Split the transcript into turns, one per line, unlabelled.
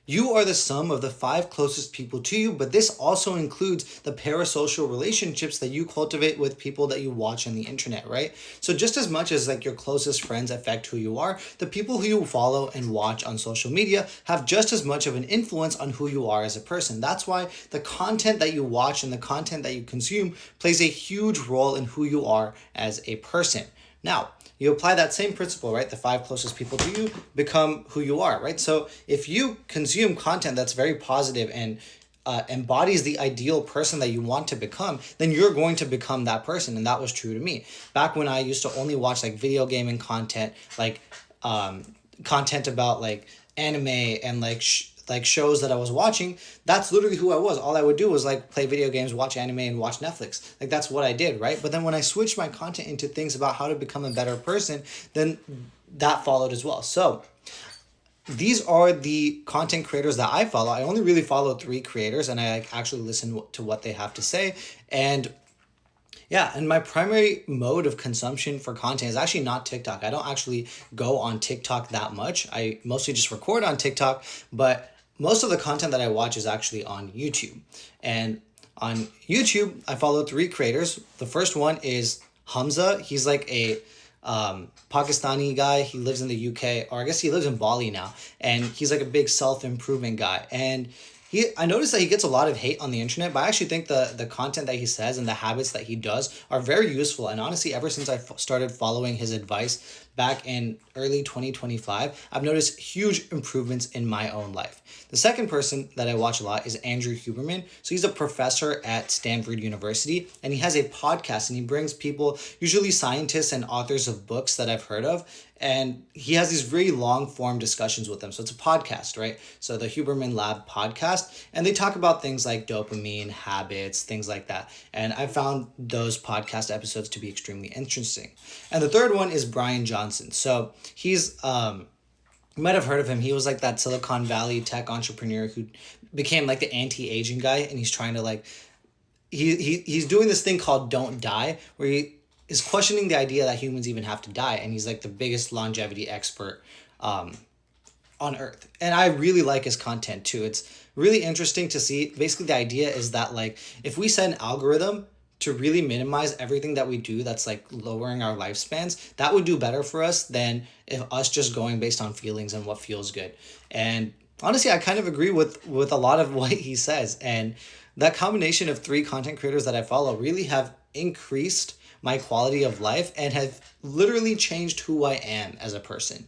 You are the sum of the 5 closest people to you, but this also includes the parasocial relationships that you cultivate with people that you watch on the internet, right? So just as much as like your closest friends affect who you are, the people who you follow and watch on social media have just as much of an influence on who you are as a person. That's why the content that you watch and the content that you consume plays a huge role in who you are as a person. Now, you apply that same principle, right? The 5 closest people to you become who you are, right? So if you consume content that's very positive and embodies the ideal person that you want to become, then you're going to become that person. And that was true to me. Back when I used to only watch like video gaming content, like content about like anime and like shows that I was watching, that's literally who I was. All I would do was like play video games, watch anime, and watch Netflix. Like that's what I did, right? But then when I switched my content into things about how to become a better person, then that followed as well. So these are the content creators that I follow. I only really follow 3 creators, and I like actually listen to what they have to say. And yeah, and my primary mode of consumption for content is actually not TikTok. I don't actually go on TikTok that much. I mostly just record on TikTok, but most of the content that I watch is actually on YouTube. And on YouTube, I follow 3 creators. The first one is Hamza. He's like a Pakistani guy. He lives in the UK, or I guess he lives in Bali now, and he's like a big self-improvement guy. And I noticed that he gets a lot of hate on the internet, but I actually think the content that he says and the habits that he does are very useful. And honestly, ever since I started following his advice back in early 2025, I've noticed huge improvements in my own life. The second person that I watch a lot is Andrew Huberman. So he's a professor at Stanford University, and he has a podcast, and he brings people, usually scientists and authors of books that I've heard of, and he has these very long form discussions with them. So it's a podcast, right? So the Huberman Lab podcast, and they talk about things like dopamine, habits, things like that. And I found those podcast episodes to be extremely interesting. And the third one is Brian Johnson. So he's you might have heard of him. He was like that Silicon Valley tech entrepreneur who became like the anti-aging guy, and he's trying to like he's doing this thing called Don't Die, where he is questioning the idea that humans even have to die, and he's like the biggest longevity expert on earth. And I really like his content too. It's really interesting to see. Basically, the idea is that like if we set an algorithm to really minimize everything that we do that's like lowering our lifespans, that would do better for us than if us just going based on feelings and what feels good. And honestly, I kind of agree with a lot of what he says. And that combination of 3 content creators that I follow really have increased my quality of life and have literally changed who I am as a person.